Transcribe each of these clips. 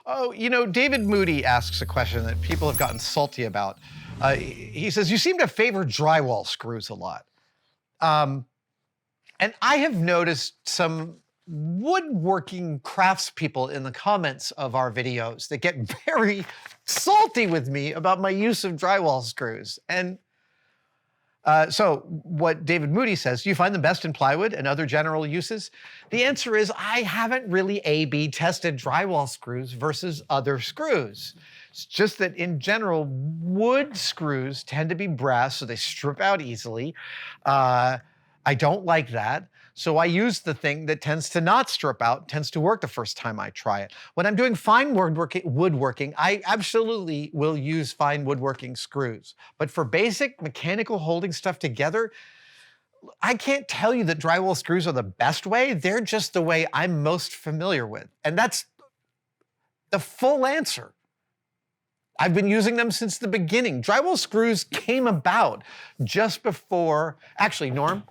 Oh, David Moody asks a question that people have gotten salty about. He says, you seem to favor drywall screws a lot. And I have noticed some woodworking craftspeople in the comments of our videos that get very salty with me about my use of drywall screws. And so what David Moody says, do you find them best in plywood and other general uses? The answer is I haven't really A/B tested drywall screws versus other screws. It's just that in general, wood screws tend to be brass, so they strip out easily. I don't like that. So I use the thing that tends to not strip out, tends to work the first time I try it. When I'm doing fine woodworking, I absolutely will use fine woodworking screws. But for basic mechanical holding stuff together, I can't tell you that drywall screws are the best way. They're just the way I'm most familiar with. And that's the full answer. I've been using them since the beginning. Drywall screws came about just before, actually, Norm,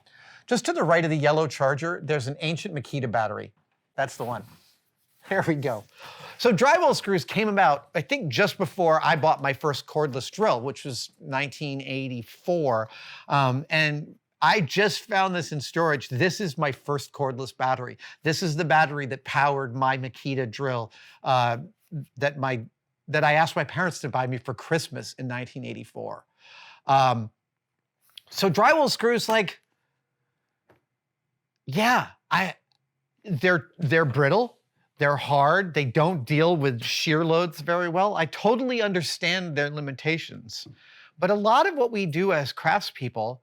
just to the right of the yellow Charger, there's an ancient Makita battery. That's the one. There we go. So drywall screws came about, I think, just before I bought my first cordless drill, which was 1984. And I just found this in storage. This is my first cordless battery. This is the battery that powered my Makita drill that I asked my parents to buy me for Christmas in 1984. So drywall screws, like, yeah, they're brittle, they're hard, they don't deal with shear loads very well. I totally understand their limitations. But a lot of what we do as craftspeople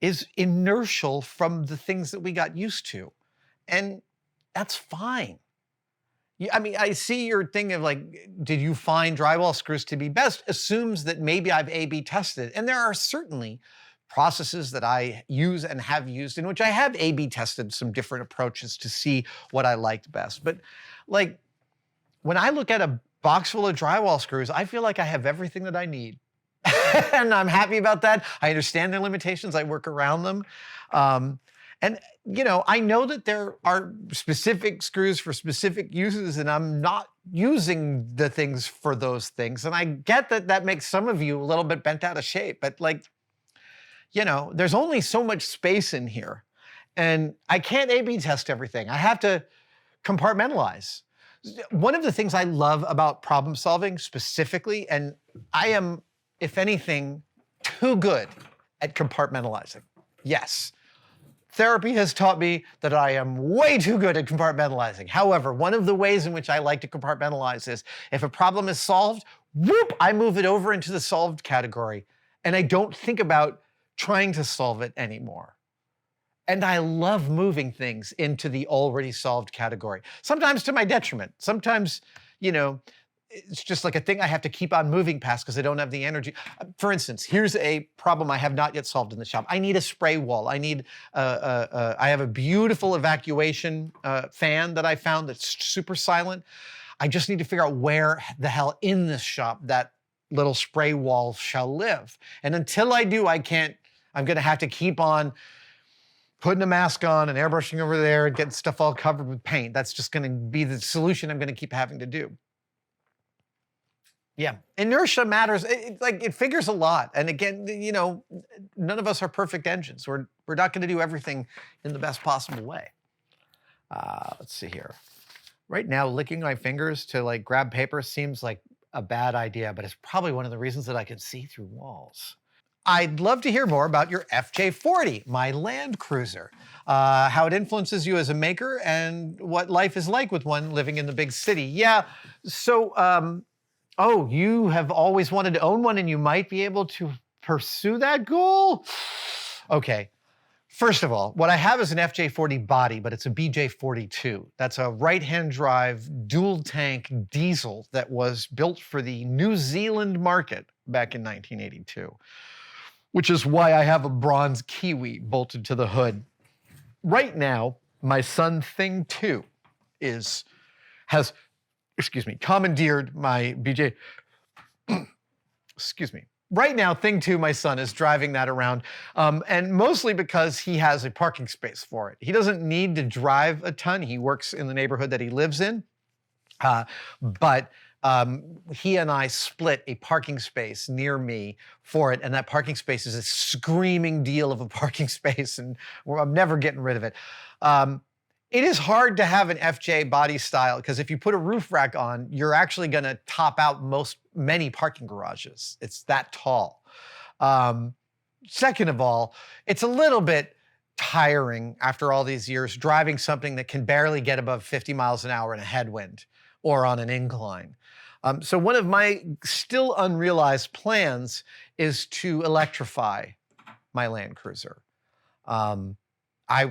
is inertial from the things that we got used to. And that's fine. I mean, I see your thing of like, did you find drywall screws to be best? Assumes that maybe I've A/B tested. And there are certainly processes that I use and have used in which I have A/B tested some different approaches to see what I liked best. But like, when I look at a box full of drywall screws, I feel like I have everything that I need. And I'm happy about that. I understand their limitations. I work around them. And I know that there are specific screws for specific uses, and I'm not using the things for those things. And I get that that makes some of you a little bit bent out of shape, but like, there's only so much space in here, and I can't A/B test everything. I have to compartmentalize. One of the things I love about problem solving specifically, and I am, if anything, too good at compartmentalizing. Yes. Therapy has taught me that I am way too good at compartmentalizing. However, one of the ways in which I like to compartmentalize is if a problem is solved, whoop, I move it over into the solved category, and I don't think about trying to solve it anymore. And I love moving things into the already solved category, sometimes to my detriment. Sometimes, it's just like a thing I have to keep on moving past because I don't have the energy. For instance, here's a problem I have not yet solved in the shop. I need a spray wall. I have a beautiful evacuation fan that I found that's super silent. I just need to figure out where the hell in this shop that little spray wall shall live. And until I do, I'm gonna have to keep on putting a mask on and airbrushing over there and getting stuff all covered with paint. That's just gonna be the solution I'm gonna keep having to do. Yeah, inertia matters. It figures a lot. And again, none of us are perfect engines. We're not gonna do everything in the best possible way. Let's see here. Right now, licking my fingers to like grab paper seems like a bad idea, but it's probably one of the reasons that I can see through walls. I'd love to hear more about your FJ40, my Land Cruiser, how it influences you as a maker and what life is like with one living in the big city. Yeah, so, you have always wanted to own one and you might be able to pursue that goal? Okay, first of all, what I have is an FJ40 body, but it's a BJ42. That's a right-hand drive, dual tank diesel that was built for the New Zealand market back in 1982. Which is why I have a bronze Kiwi bolted to the hood. Right now, my son Thing 2 has commandeered my BJ. Excuse me. Right now, Thing 2, my son, is driving that around, and mostly because he has a parking space for it. He doesn't need to drive a ton. He works in the neighborhood that he lives in, but He and I split a parking space near me for it, and that parking space is a screaming deal of a parking space, and I'm never getting rid of it. It is hard to have an FJ body style because if you put a roof rack on, you're actually going to top out many parking garages. It's that tall. Second of all, it's a little bit tiring after all these years driving something that can barely get above 50 miles an hour in a headwind or on an incline. So one of my still unrealized plans is to electrify my Land Cruiser.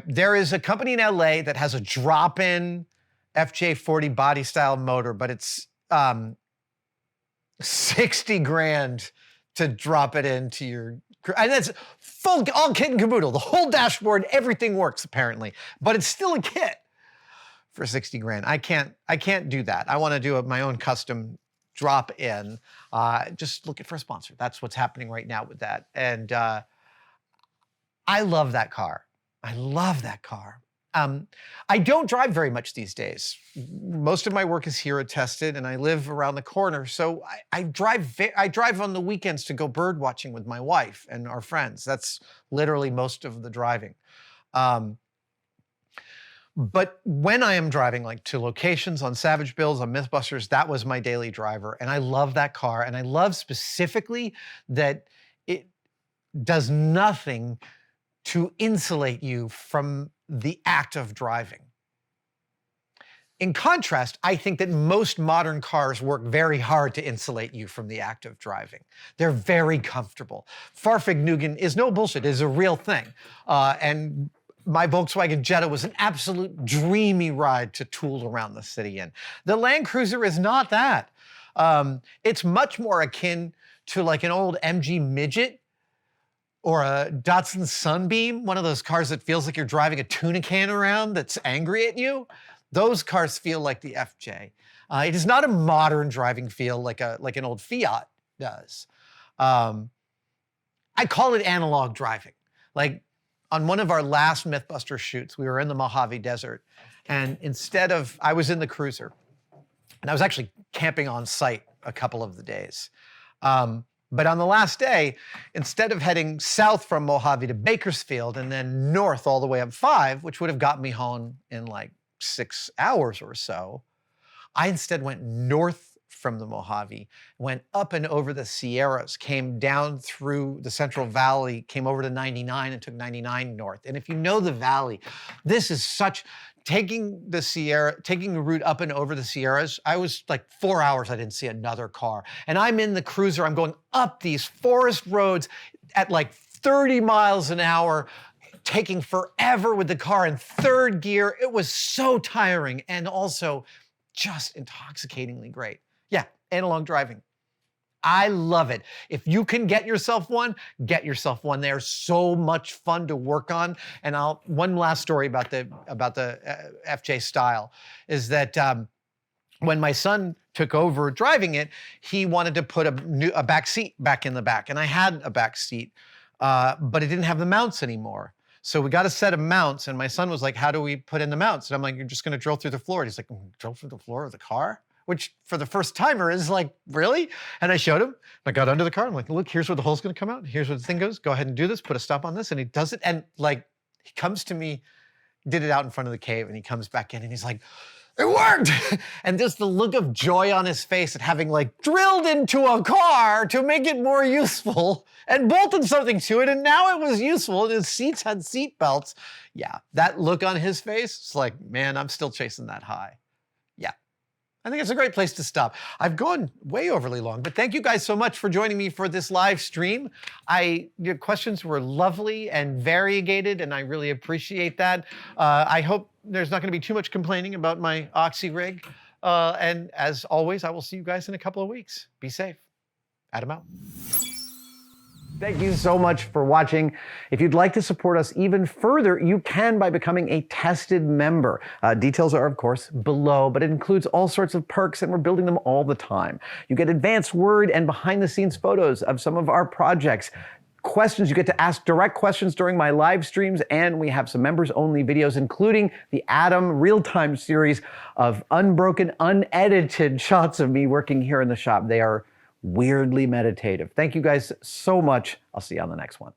There is a company in LA that has a drop-in FJ40 body style motor, but it's 60 grand to drop it into your, and it's full, all kit and caboodle, the whole dashboard, everything works apparently, but it's still a kit for 60 grand. I can't do that. I want to do my own custom drop in. Just looking for a sponsor. That's what's happening right now with that. And I love that car. I love that car. I don't drive very much these days. Most of my work is here attested, and I live around the corner. So I drive on the weekends to go bird watching with my wife and our friends. That's literally most of the driving. But when I am driving like to locations on Savage Bills, on Mythbusters, that was my daily driver. And I love that car. And I love specifically that it does nothing to insulate you from the act of driving. In contrast, I think that most modern cars work very hard to insulate you from the act of driving. They're very comfortable. Fahrvergnügen is no bullshit, it is a real thing. And my Volkswagen Jetta was an absolute dreamy ride to tool around the city in. The Land Cruiser is not that. It's much more akin to like an old MG Midget or a Datsun Sunbeam, one of those cars that feels like you're driving a tuna can around that's angry at you. Those cars feel like the FJ. It is not a modern driving feel like an old Fiat does. I call it analog driving. Like on one of our last Mythbuster shoots, we were in the Mojave Desert, and I was in the cruiser, and I was actually camping on site a couple of the days. But on the last day, instead of heading south from Mojave to Bakersfield and then north all the way up 5, which would have got me home in like 6 hours or so, I instead went north from the Mojave, went up and over the Sierras, came down through the Central Valley, came over to 99 and took 99 north. And if you know the valley, this is such, taking the route up and over the Sierras, I was like 4 hours, I didn't see another car. And I'm in the cruiser, I'm going up these forest roads at like 30 miles an hour, taking forever with the car in third gear. It was so tiring and also just intoxicatingly great. Yeah, analog driving. I love it. If you can get yourself one, get yourself one. They're so much fun to work on. And one last story about the FJ style is that when my son took over driving it, he wanted to put a back seat back in the back. And I had a back seat, but it didn't have the mounts anymore. So we got a set of mounts, and my son was like, how do we put in the mounts? And I'm like, you're just gonna drill through the floor. And he's like, drill through the floor of the car? Which for the first timer is like, really? And I showed him. I got under the car. I'm like, look, here's where the hole's gonna come out. Here's where the thing goes. Go ahead and do this. Put a stop on this. And he does it. And like, he comes to me, did it out in front of the cave, and he comes back in and he's like, it worked! And just the look of joy on his face at having like drilled into a car to make it more useful and bolted something to it, and now it was useful, and his seats had seat belts. Yeah, that look on his face, it's like, man, I'm still chasing that high. Yeah. I think it's a great place to stop. I've gone way overly long, but thank you guys so much for joining me for this live stream. Your questions were lovely and variegated, and I really appreciate that. I hope there's not going to be too much complaining about my Oxy rig. And as always, I will see you guys in a couple of weeks. Be safe. Adam out. Thank you so much for watching. If you'd like to support us even further, you can by becoming a tested member. Details are, of course, below, but it includes all sorts of perks, and we're building them all the time. You get advanced word and behind-the-scenes photos of some of our projects, questions. You get to ask direct questions during my live streams, and we have some members-only videos, including the Adam real-time series of unbroken, unedited shots of me working here in the shop. They are weirdly meditative. Thank you guys so much. I'll see you on the next one.